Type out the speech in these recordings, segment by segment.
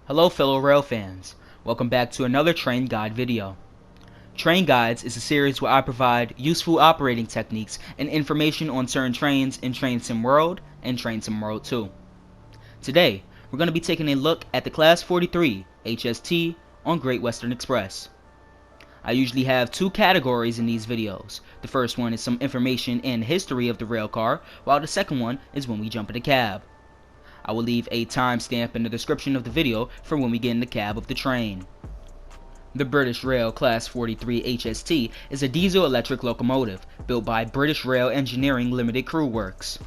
Hello fellow rail fans, welcome back to another Train Guide video. Train Guides is a series where I provide useful operating techniques and information on certain trains in Train Sim World and Train Sim World 2. Today, we're going to be taking a look at the Class 43 HST on Great Western Express. I usually have two categories in these videos. The first one is some information and history of the rail car, while the second one is when we jump in the cab. I will leave a timestamp in the description of the video for when we get in the cab of the train. The British Rail Class 43 HST is a diesel-electric locomotive built by British Rail Engineering Limited Crew Works.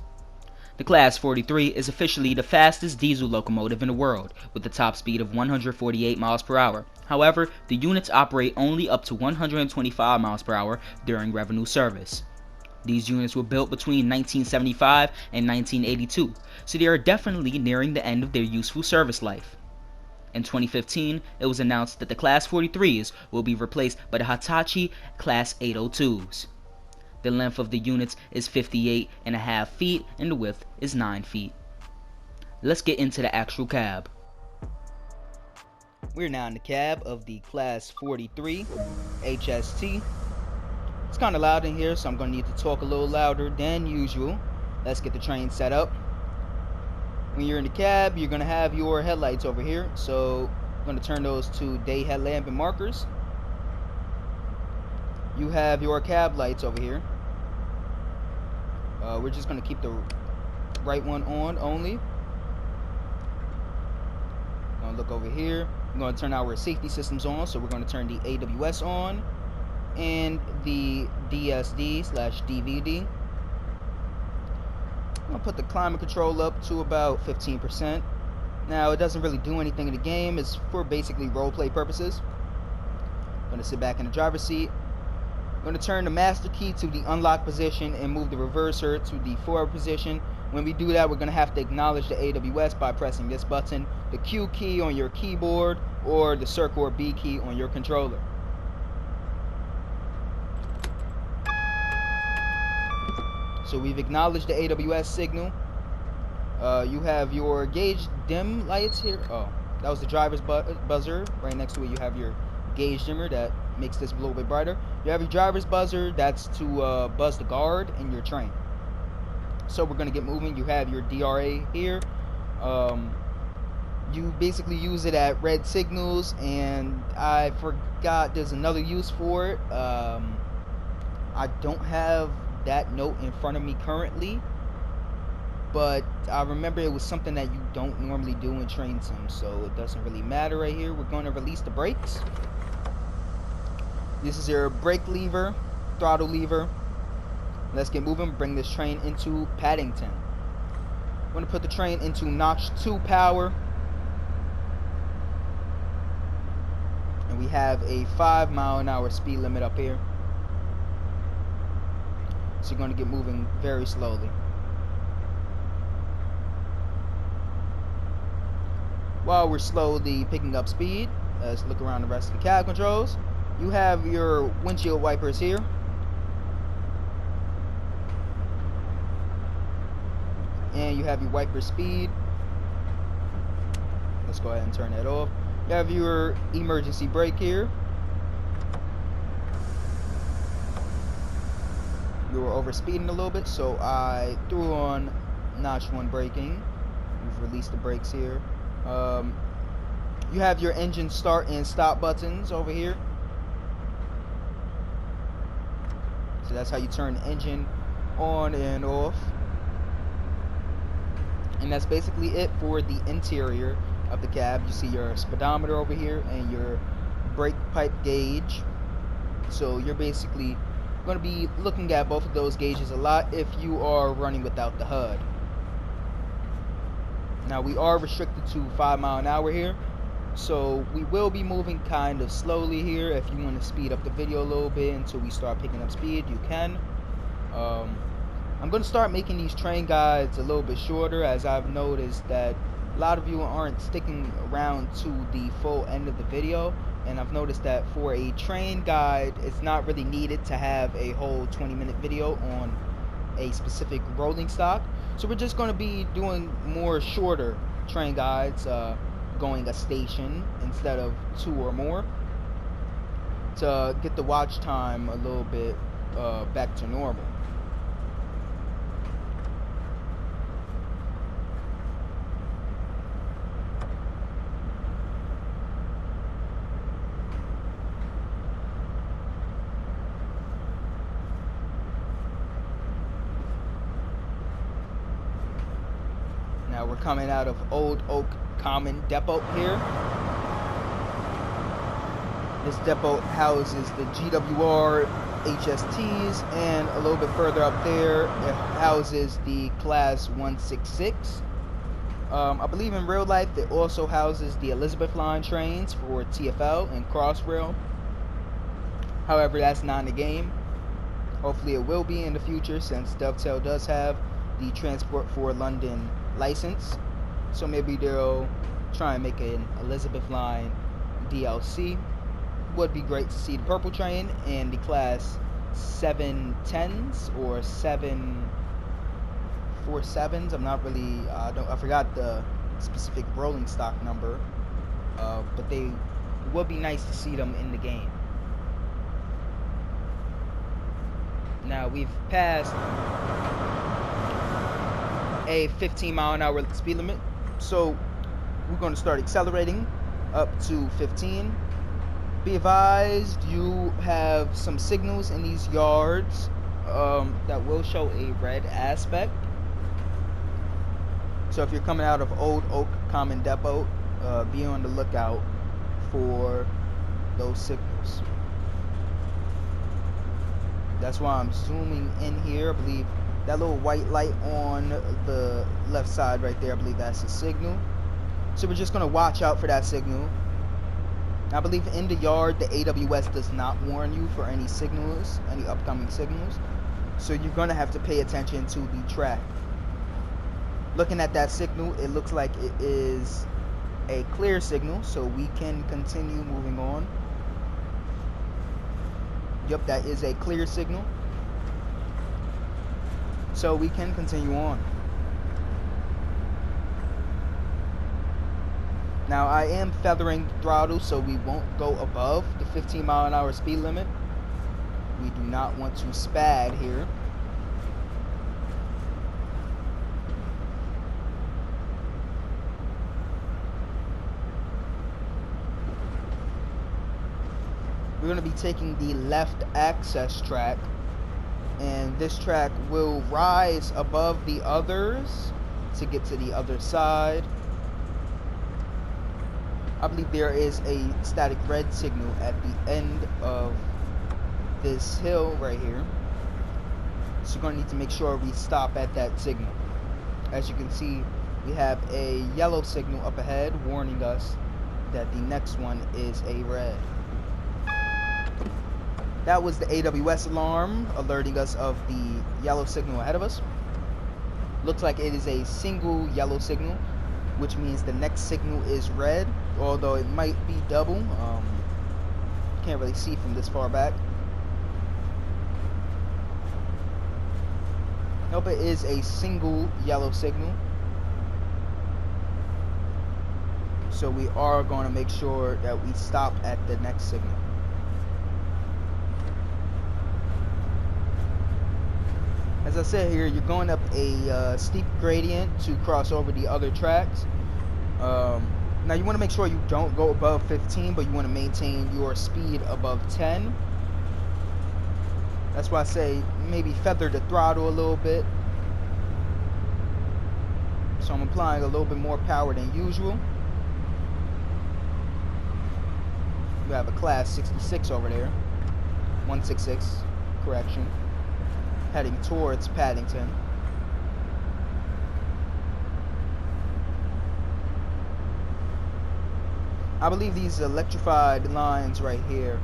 The Class 43 is officially the fastest diesel locomotive in the world, with a top speed of 148 miles per hour. However, the units operate only up to 125 miles per hour during revenue service. These units were built between 1975 and 1982, so they are definitely nearing the end of their useful service life. In 2015, it was announced that the Class 43s will be replaced by the Hitachi Class 802s. The length of the units is 58.5 feet and the width is 9 feet. Let's get into the actual cab. We're now in the cab of the Class 43 HST. It's kind of loud in here, so I'm going to need to talk a little louder than usual. Let's get the train set up. When you're in the cab, you're going to have your headlights over here, so I'm going to turn those to day headlamp and markers. You have your cab lights over here. We're just going to keep the right one on only. I'm going to look over here. I'm going to turn our safety systems on, so we're going to turn the AWS on and the DSD/DVD. I'm going to put the climate control up to about 15%. Now, it doesn't really do anything in the game. It's for basically roleplay purposes. I'm going to sit back in the driver's seat. I'm going to turn the master key to the unlock position and move the reverser to the forward position. When we do that, we're going to have to acknowledge the AWS by pressing this button, the Q key on your keyboard, or the circle or B key on your controller. So we've acknowledged the AWS signal. You have your gauge dim lights here. Oh, that was the driver's buzzer. Right next to it you have your gauge dimmer that makes this a little bit brighter. You have your driver's buzzer, that's to buzz the guard in your train. So we're going to get moving. You have your DRA here. You basically use it at red signals, and I forgot there's another use for it. I don't have that note in front of me currently, but I remember it was something that you don't normally do in Train Sim, so it doesn't really matter right here. We're going to release the brakes. This is your brake lever, throttle lever. Let's get moving. Bring this train into Paddington. I'm going to put the train into notch 2 power, and we have a 5-mile-an-hour speed limit up here. So you're going to get moving very slowly. While we're slowly picking up speed, let's look around the rest of the cab controls. You have your windshield wipers here. And you have your wiper speed. Let's go ahead and turn that off. You have your emergency brake here. You were overspeeding a little bit, so I threw on notch 1 braking. We've released the brakes here. You have your engine start and stop buttons over here. So that's how you turn the engine on and off. And that's basically it for the interior of the cab. You see your speedometer over here and your brake pipe gauge. So you're basically going to be looking at both of those gauges a lot if you are running without the HUD. Now we are restricted to 5 miles an hour here, so we will be moving kind of slowly here. If you want to speed up the video a little bit until we start picking up speed, you can. I'm going to start making these train guides a little bit shorter, as I've noticed that a lot of you aren't sticking around to the full end of the video, and I've noticed that for a train guide it's not really needed to have a whole 20-minute video on a specific rolling stock. So we're just going to be doing more shorter train guides. going a station instead of 2 or more to get the watch time a little bit back to normal. Now we're coming out of Old Oak Common Depot here. This depot houses the GWR HSTs, and a little bit further up there it houses the Class 166. I believe in real life it also houses the Elizabeth Line trains for TFL and Crossrail. However, that's not in the game. Hopefully it will be in the future, since Dovetail does have the Transport for London license. So maybe they'll try and make an Elizabeth Line DLC. Would be great to see the purple train and the Class 710s or 747s. I'm not really I forgot the specific rolling stock number, but it would be nice to see them in the game. Now we've passed a 15-mile-an-hour speed limit, so we're going to start accelerating up to 15. Be advised, you have some signals in these yards that will show a red aspect. So if you're coming out of Old Oak Common Depot, be on the lookout for those signals. That's why I'm zooming in here. I believe that little white light on the left side right there, I believe that's a signal. So we're just going to watch out for that signal. I believe in the yard, the AWS does not warn you for any signals, any upcoming signals. So you're going to have to pay attention to the track. Looking at that signal, it looks like it is a clear signal, so we can continue moving on. Yep, that is a clear signal. So we can continue on. Now I am feathering the throttle so we won't go above the 15-mile-an-hour speed limit. We do not want to spad here. We're going to be taking the left access track, and this track will rise above the others to get to the other side. I believe there is a static red signal at the end of this hill right here. So we're going to need to make sure we stop at that signal. As you can see, we have a yellow signal up ahead warning us that the next one is a red. That was the AWS alarm alerting us of the yellow signal ahead of us. Looks like it is a single yellow signal, which means the next signal is red, although it might be double. Can't really see from this far back. Nope, it is a single yellow signal. So we are going to make sure that we stop at the next signal. As I said here, you're going up a steep gradient to cross over the other tracks. Now you want to make sure you don't go above 15, but you want to maintain your speed above 10. That's why I say maybe feather the throttle a little bit. So I'm applying a little bit more power than usual. You have a Class 66 over there. 166, correction. Heading towards Paddington. I believe these electrified lines right here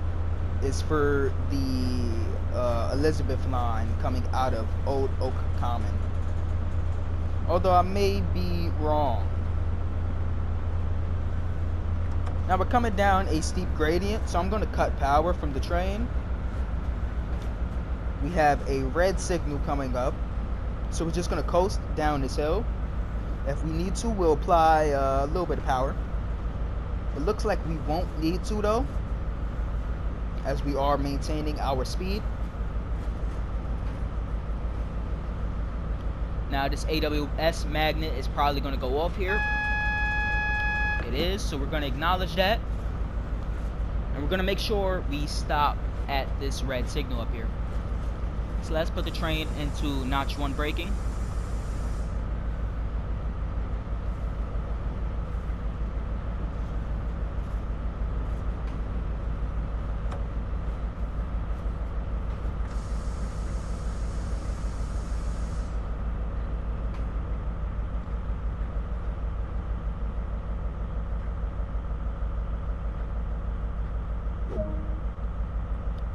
is for the Elizabeth line coming out of Old Oak Common. Although I may be wrong. Now we're coming down a steep gradient, so I'm going to cut power from the train. We have a red signal coming up, so we're just going to coast down this hill. If we need to, we'll apply a little bit of power. It looks like we won't need to though, as we are maintaining our speed. Now this AWS magnet is probably going to go off here. It is, so we're going to acknowledge that. And we're going to make sure we stop at this red signal up here. So let's put the train into notch 1 braking.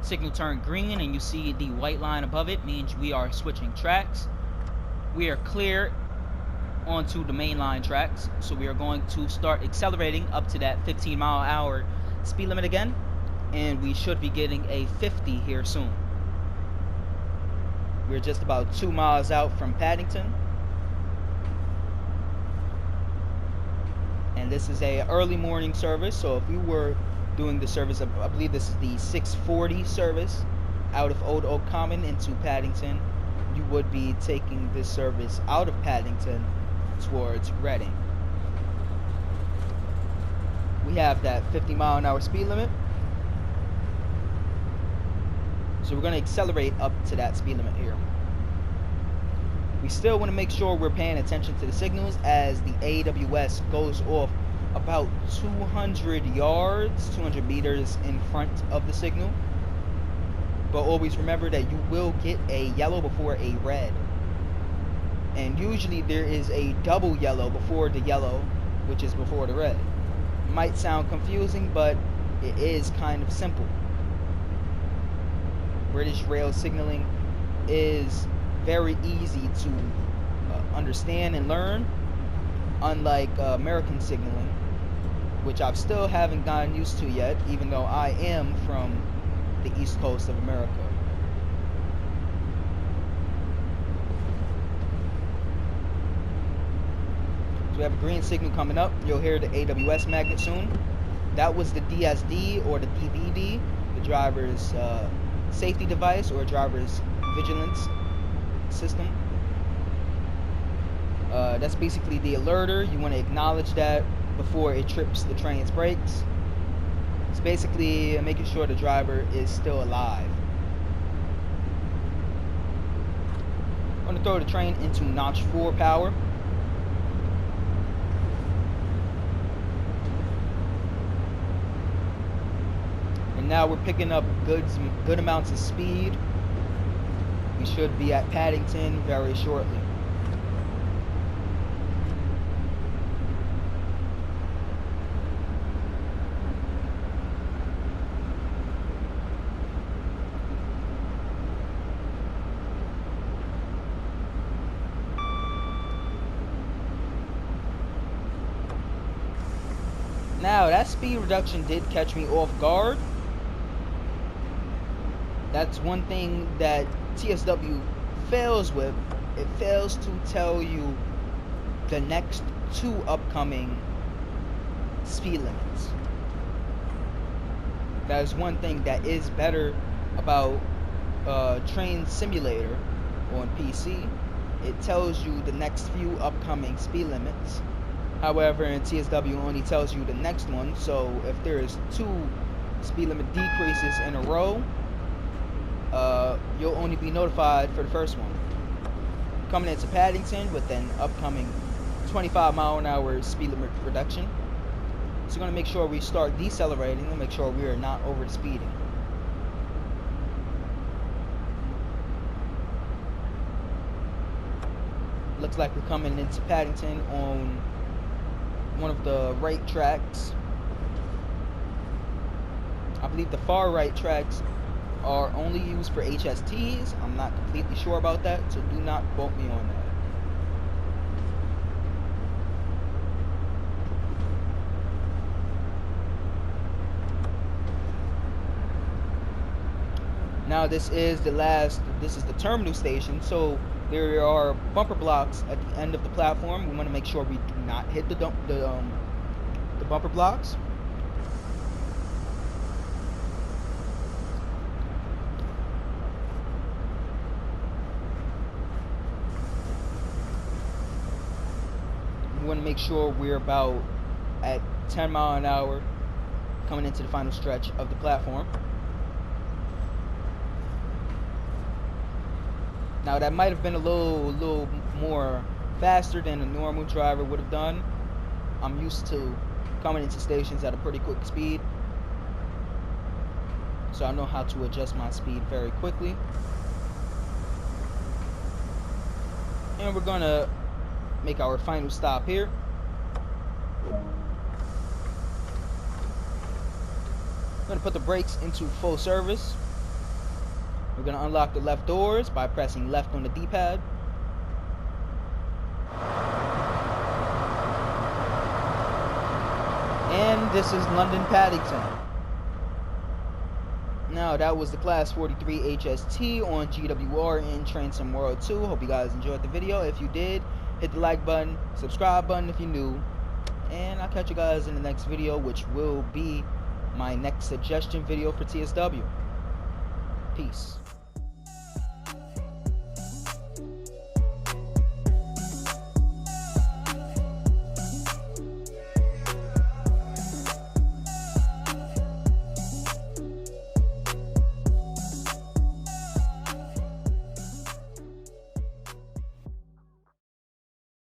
Signal turned green and you see the white line above it means we are switching tracks. We are clear onto the main line tracks, so we are going to start accelerating up to that 15-mile-an-hour speed limit again, and we should be getting a 50 here soon. We're just about 2 miles out from Paddington, and this is a early morning service, so if we were doing the service, I believe this is the 640 service out of Old Oak Common into Paddington, you would be taking this service out of Paddington towards Reading. We have that 50-mile-an-hour speed limit, so we're going to accelerate up to that speed limit here. We still want to make sure we're paying attention to the signals as the AWS goes off about 200 yards, 200 meters in front of the signal. But always remember that you will get a yellow before a red. And usually there is a double yellow before the yellow, which is before the red. Might sound confusing, but it is kind of simple. British rail signaling is very easy to understand and learn, unlike American signaling, which I still haven't gotten used to yet, even though I am from the East Coast of America. So we have a green signal coming up. You'll hear the AWS magnet soon. That was the DSD or the DVD, the driver's safety device or driver's vigilance system. That's basically the alerter. You want to acknowledge that before it trips the train's brakes. It's basically making sure the driver is still alive. I'm going to throw the train into notch 4 power. And now we're picking up good amounts of speed. We should be at Paddington very shortly. Now, that speed reduction did catch me off guard. That's one thing that TSW fails with. It fails to tell you the next 2 upcoming speed limits. That is one thing that is better about Train Simulator on PC. It tells you the next few upcoming speed limits. However, in TSW only tells you the next one, so if there is 2 speed limit decreases in a row, you'll only be notified for the first one. Coming into Paddington with an upcoming 25-mile-an-hour speed limit reduction. So we're going to make sure we start decelerating and make sure we are not over speeding. Looks like we're coming into Paddington on one of the right tracks. I believe the far right tracks are only used for HSTs. I'm not completely sure about that, so do not quote me on that. Now this is the terminal station, so there are bumper blocks at the end of the platform. We want to make sure we do not hit the bumper blocks. want to make sure we're about at 10 miles an hour coming into the final stretch of the platform. Now that might have been a little more faster than a normal driver would have done. I'm used to coming into stations at a pretty quick speed, so I know how to adjust my speed very quickly. And we're gonna make our final stop here. I'm gonna put the brakes into full service. We're gonna unlock the left doors by pressing left on the D-pad. And this is London Paddington. Now that was the Class 43 HST on GWR in Train Sim World 2. Hope you guys enjoyed the video. If you did, hit the like button, subscribe button if you're new, and I'll catch you guys in the next video, which will be my next suggestion video for TSW. Peace.